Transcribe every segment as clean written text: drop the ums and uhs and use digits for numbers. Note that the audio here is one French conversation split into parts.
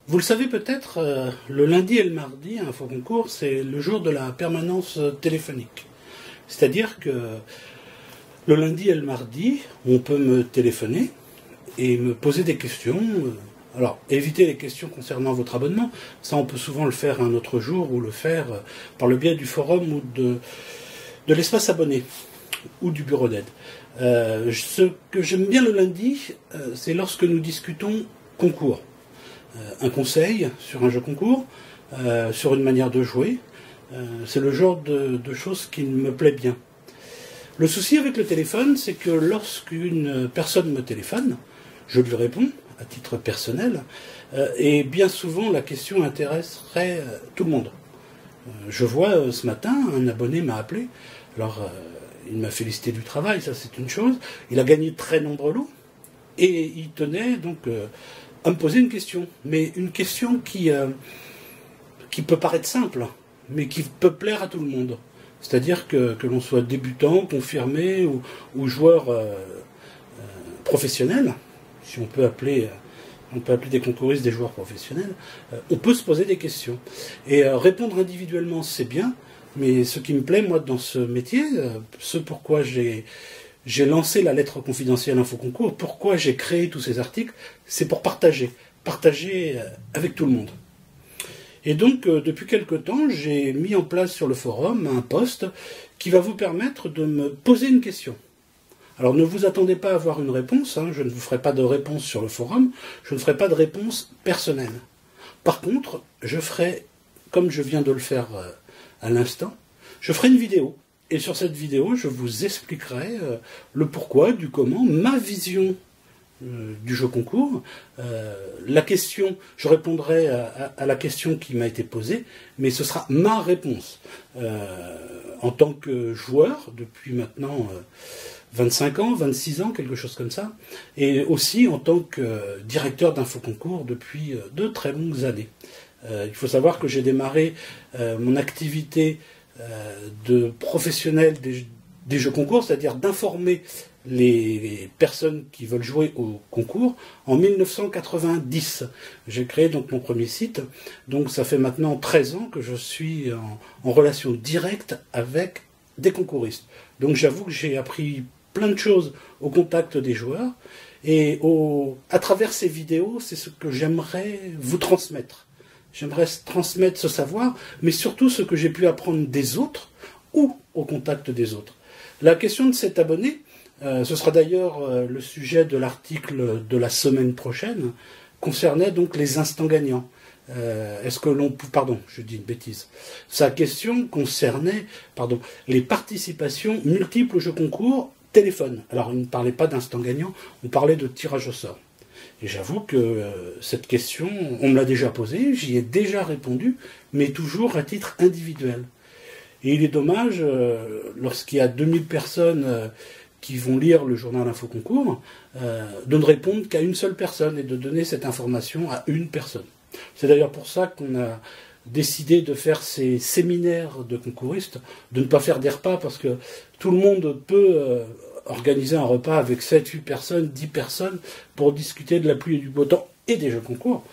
Vous le savez peut-être, le lundi et le mardi, à Infoconcours, c'est le jour de la permanence téléphonique. C'est-à-dire que le lundi et le mardi, on peut me téléphoner et me poser des questions. Alors, évitez les questions concernant votre abonnement. Ça, on peut souvent le faire un autre jour ou le faire par le biais du forum ou de l'espace abonné ou du bureau d'aide. Ce que j'aime bien le lundi, c'est lorsque nous discutons concours. Un conseil sur un jeu concours, sur une manière de jouer. C'est le genre de choses qui me plaît bien. Le souci avec le téléphone, c'est que lorsqu'une personne me téléphone, je lui réponds à titre personnel, et bien souvent la question intéresserait tout le monde. Je vois ce matin, un abonné m'a appelé, alors il m'a félicité du travail, ça c'est une chose, il a gagné de très nombreux lots, et il tenait donc à me poser une question, mais une question qui peut paraître simple, mais qui peut plaire à tout le monde. C'est-à-dire que l'on soit débutant, confirmé ou joueur professionnel, si on peut appeler des concouristes des joueurs professionnels, on peut se poser des questions. Et répondre individuellement, c'est bien, mais ce qui me plaît, moi, dans ce métier, ce pourquoi j'ai lancé la lettre confidentielle Infoconcours, pourquoi j'ai créé tous ces articles, c'est pour partager avec tout le monde. Et donc, depuis quelque temps, j'ai mis en place sur le forum un post qui va vous permettre de me poser une question. Alors, ne vous attendez pas à avoir une réponse, je ne vous ferai pas de réponse sur le forum, je ne ferai pas de réponse personnelle. Par contre, je ferai, comme je viens de le faire à l'instant, je ferai une vidéo. Et sur cette vidéo, je vous expliquerai le pourquoi, du comment, ma vision du jeu concours. La question, je répondrai à la question qui m'a été posée, mais ce sera ma réponse. En tant que joueur, depuis maintenant 25 ans, 26 ans, quelque chose comme ça, et aussi en tant que directeur d'Infoconcours depuis de très longues années. Il faut savoir que j'ai démarré mon activité de professionnel des jeux concours, c'est-à-dire d'informer les personnes qui veulent jouer au concours en 1990. J'ai créé donc mon premier site, donc ça fait maintenant 13 ans que je suis en relation directe avec des concouristes. Donc j'avoue que j'ai appris plein de choses au contact des joueurs, et à travers ces vidéos, c'est ce que j'aimerais vous transmettre. J'aimerais transmettre ce savoir, mais surtout ce que j'ai pu apprendre des autres ou au contact des autres. La question de cet abonné, ce sera d'ailleurs le sujet de l'article de la semaine prochaine, concernait donc les instants gagnants. Pardon, je dis une bêtise. Sa question concernait, les participations multiples aux jeux concours téléphone. Alors, il ne parlait pas d'instants gagnants, on parlait de tirage au sort. Et j'avoue que cette question, on me l'a déjà posée, j'y ai déjà répondu, mais toujours à titre individuel. Et il est dommage, lorsqu'il y a 2000 personnes qui vont lire le journal Infoconcours, de ne répondre qu'à une seule personne et de donner cette information à une personne. C'est d'ailleurs pour ça qu'on a décidé de faire ces séminaires de concouristes, de ne pas faire des repas, parce que tout le monde peut organiser un repas avec 7, 8 personnes, 10 personnes, pour discuter de la pluie et du beau temps et des jeux concours.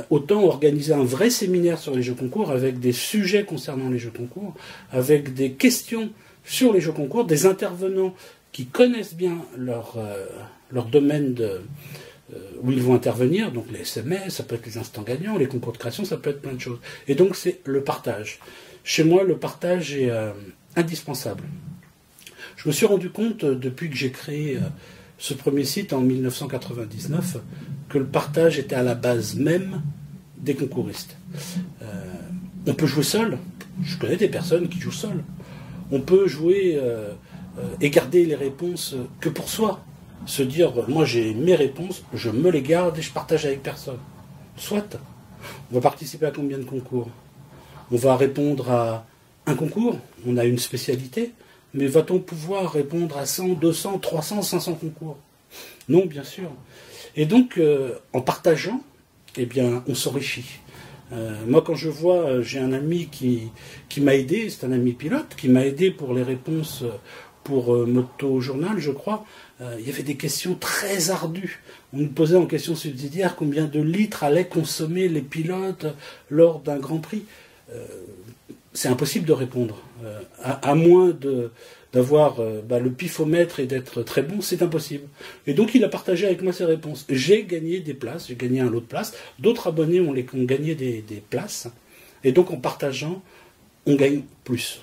Autant organiser un vrai séminaire sur les jeux concours, avec des sujets concernant les jeux concours, avec des questions sur les jeux concours, des intervenants qui connaissent bien leur domaine où ils vont intervenir, donc les SMS, ça peut être les instants gagnants, les concours de création, ça peut être plein de choses. Et donc c'est le partage. Chez moi, le partage est indispensable. Je me suis rendu compte, depuis que j'ai créé ce premier site en 1999, que le partage était à la base même des concouristes. On peut jouer seul, je connais des personnes qui jouent seules. On peut jouer et garder les réponses que pour soi. Se dire, moi j'ai mes réponses, je me les garde et je partage avec personne. Soit, on va participer à combien de concours? On va répondre à un concours, on a une spécialité, mais va-t-on pouvoir répondre à 100, 200, 300, 500 concours? Non, bien sûr. Et donc, en partageant, eh bien, on s'enrichit. Moi, quand je vois, j'ai un ami qui m'a aidé, c'est un ami pilote, qui m'a aidé pour les réponses pour Moto Journal, je crois, il y avait des questions très ardues. On nous posait en question subsidiaire combien de litres allaient consommer les pilotes lors d'un Grand Prix. C'est impossible de répondre. À moins d'avoir le pifomètre et d'être très bon, c'est impossible. Et donc il a partagé avec moi ses réponses. J'ai gagné des places, j'ai gagné un lot de places. D'autres abonnés ont gagné des places. Et donc en partageant, on gagne plus.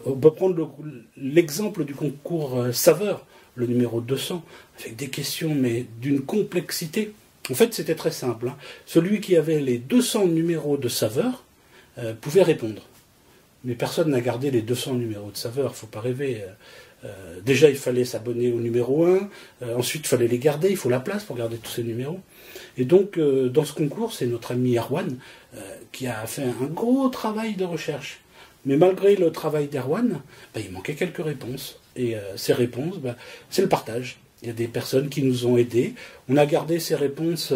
On peut prendre l'exemple du concours Saveur, le numéro 200, avec des questions mais d'une complexité. En fait, c'était très simple. Celui qui avait les 200 numéros de Saveur pouvait répondre. Mais personne n'a gardé les 200 numéros de Saveur, il ne faut pas rêver. Déjà, il fallait s'abonner au numéro 1, ensuite, il fallait les garder, il faut la place pour garder tous ces numéros. Et donc, dans ce concours, c'est notre ami Erwan qui a fait un gros travail de recherche. Mais malgré le travail d'Erwan, il manquait quelques réponses. Et ces réponses, c'est le partage. Il y a des personnes qui nous ont aidés. On a gardé ces réponses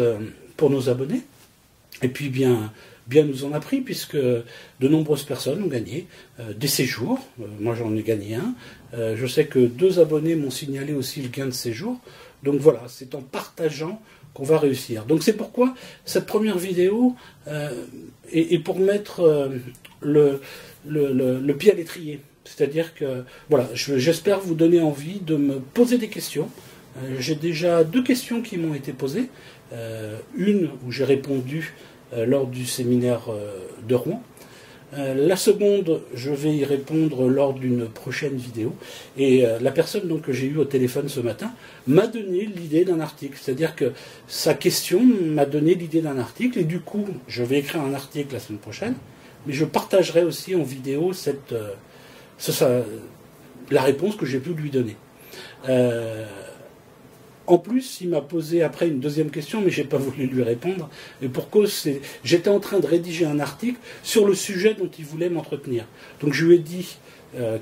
pour nos abonnés. Et puis, bien nous en a pris, puisque de nombreuses personnes ont gagné des séjours. Moi, j'en ai gagné un. Je sais que 2 abonnés m'ont signalé aussi le gain de séjour. Donc voilà, c'est en partageant qu'on va réussir. Donc c'est pourquoi cette première vidéo est pour mettre le pied à l'étrier. C'est-à-dire que, voilà, j'espère vous donner envie de me poser des questions. J'ai déjà 2 questions qui m'ont été posées. Une où j'ai répondu lors du séminaire de Rouen. La seconde, je vais y répondre lors d'une prochaine vidéo. Et la personne donc, que j'ai eue au téléphone ce matin m'a donné l'idée d'un article. C'est-à-dire que sa question m'a donné l'idée d'un article. Et du coup, je vais écrire un article la semaine prochaine. Mais je partagerai aussi en vidéo la réponse que j'ai pu lui donner. En plus, il m'a posé après une deuxième question, mais je n'ai pas voulu lui répondre. Et pour cause, j'étais en train de rédiger un article sur le sujet dont il voulait m'entretenir. Donc je lui ai dit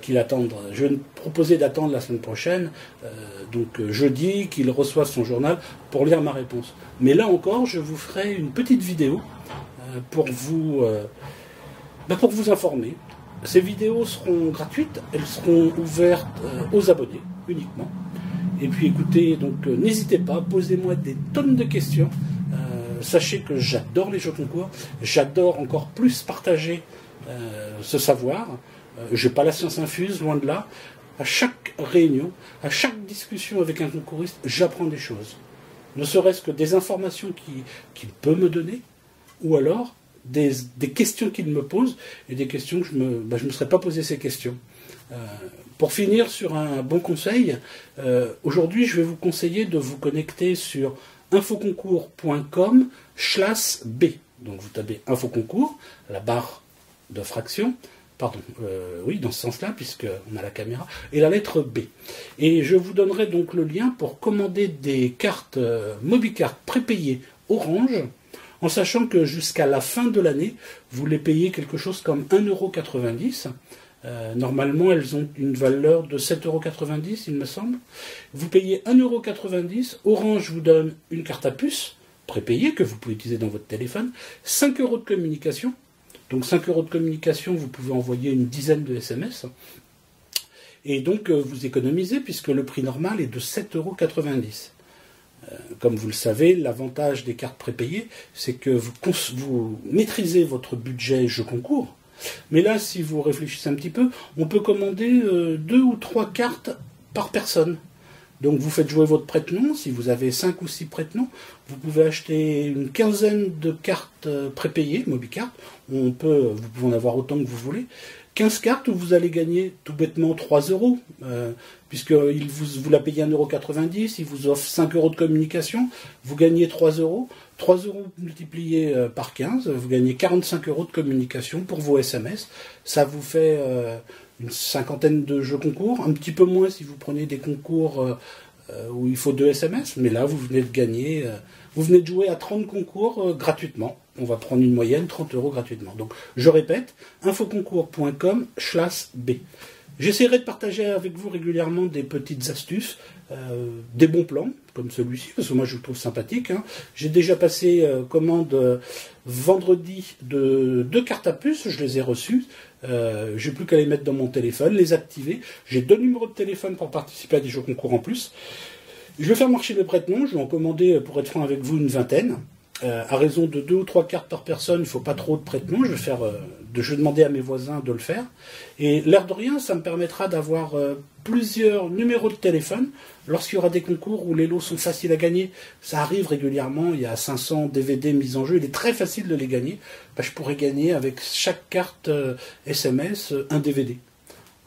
qu'il attende. Je vais proposer d'attendre la semaine prochaine, donc jeudi, qu'il reçoive son journal pour lire ma réponse. Mais là encore, je vous ferai une petite vidéo pour vous informer. Ces vidéos seront gratuites, elles seront ouvertes aux abonnés uniquement. Et puis écoutez, donc n'hésitez pas, posez-moi des tonnes de questions. Sachez que j'adore les jeux concours, j'adore encore plus partager ce savoir. Je n'ai pas la science infuse, loin de là. À chaque réunion, à chaque discussion avec un concouriste, j'apprends des choses. Ne serait-ce que des informations qu'il peut me donner, ou alors des questions qu'il me pose, et des questions que je ne me serais pas posé ces questions. Pour finir sur un bon conseil, aujourd'hui je vais vous conseiller de vous connecter sur infoconcours.com/B. Donc vous tapez infoconcours, la barre de fraction, oui, dans ce sens-là, puisqu'on a la caméra, et la lettre B. Et je vous donnerai donc le lien pour commander des cartes Mobicard prépayées Orange, en sachant que jusqu'à la fin de l'année, vous les payez quelque chose comme 1,90 €. Normalement, elles ont une valeur de 7,90 €, il me semble. Vous payez 1,90 €. Orange vous donne une carte à puce prépayée que vous pouvez utiliser dans votre téléphone. 5 € de communication. Donc 5 € de communication, vous pouvez envoyer une dizaine de SMS. Et donc vous économisez puisque le prix normal est de 7,90 €. Comme vous le savez, l'avantage des cartes prépayées, c'est que vous maîtrisez votre budget jeu concours. Mais là, si vous réfléchissez un petit peu, on peut commander 2 ou 3 cartes par personne. Donc vous faites jouer votre prête-nom, si vous avez 5 ou 6 prête-noms, vous pouvez acheter une quinzaine de cartes prépayées, Mobicard, vous pouvez en avoir autant que vous voulez. 15 cartes où vous allez gagner tout bêtement 3 €, puisque vous la payez 1,90 €, il vous offre 5 € de communication, vous gagnez 3 €. 3 € multipliés par 15, vous gagnez 45 € de communication pour vos SMS. Ça vous fait une cinquantaine de jeux concours, un petit peu moins si vous prenez des concours où il faut 2 SMS, mais là vous venez de gagner, vous venez de jouer à 30 concours gratuitement. On va prendre une moyenne, 30 € gratuitement. Donc je répète, infoconcours.com/B. J'essaierai de partager avec vous régulièrement des petites astuces, des bons plans, comme celui-ci, parce que moi je le trouve sympathique. Hein. J'ai déjà passé commande vendredi de 2 cartes à puce, je les ai reçues. J'ai plus qu'à les mettre dans mon téléphone, les activer. J'ai 2 numéros de téléphone pour participer à des jeux concours en plus. Je vais faire marcher mes prête-noms, je vais en commander, pour être franc avec vous, une vingtaine. À raison de 2 ou 3 cartes par personne, il ne faut pas trop de prête-noms. Je vais demander à mes voisins de le faire. Et l'air de rien, ça me permettra d'avoir plusieurs numéros de téléphone. Lorsqu'il y aura des concours où les lots sont faciles à gagner, ça arrive régulièrement, il y a 500 DVD mis en jeu, il est très facile de les gagner. Je pourrais gagner avec chaque carte SMS un DVD.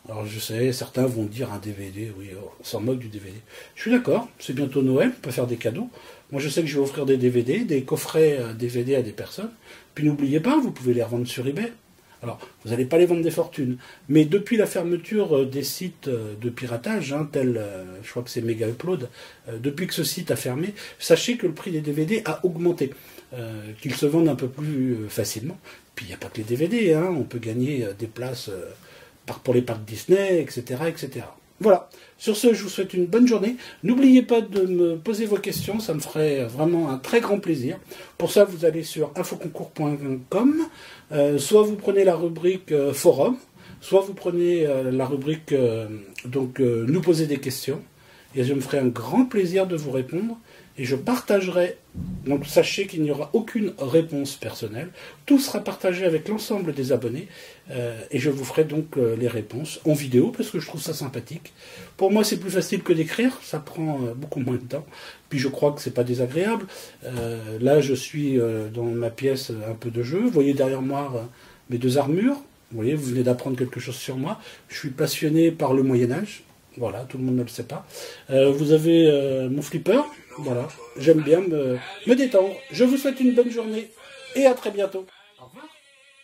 Alors je sais, certains vont dire un DVD, oui, on s'en moque du DVD. Je suis d'accord, c'est bientôt Noël, on peut faire des cadeaux. Moi je sais que je vais offrir des DVD, des coffrets DVD à des personnes. Puis n'oubliez pas, vous pouvez les revendre sur eBay. Alors, vous n'allez pas les vendre des fortunes. Mais depuis la fermeture des sites de piratage, hein, tel, je crois que c'est Mega Upload, depuis que ce site a fermé, sachez que le prix des DVD a augmenté, qu'ils se vendent un peu plus facilement. Puis il n'y a pas que les DVD, hein, on peut gagner des places pour les parcs Disney, etc., etc. Voilà. Sur ce, je vous souhaite une bonne journée. N'oubliez pas de me poser vos questions, ça me ferait vraiment un très grand plaisir. Pour ça, vous allez sur infoconcours.com, soit vous prenez la rubrique forum, soit vous prenez la rubrique nous poser des questions, et je me ferai un grand plaisir de vous répondre. Et je partagerai, donc sachez qu'il n'y aura aucune réponse personnelle, tout sera partagé avec l'ensemble des abonnés, et je vous ferai donc les réponses en vidéo, parce que je trouve ça sympathique. Pour moi c'est plus facile que d'écrire, ça prend beaucoup moins de temps, puis je crois que c'est pas désagréable. Là je suis dans ma pièce un peu de jeu, vous voyez derrière moi mes 2 armures, vous voyez, vous venez d'apprendre quelque chose sur moi, je suis passionné par le Moyen-Âge. Voilà, tout le monde ne le sait pas. Vous avez mon flipper. Voilà, j'aime bien me détendre. Je vous souhaite une bonne journée et à très bientôt. Au revoir.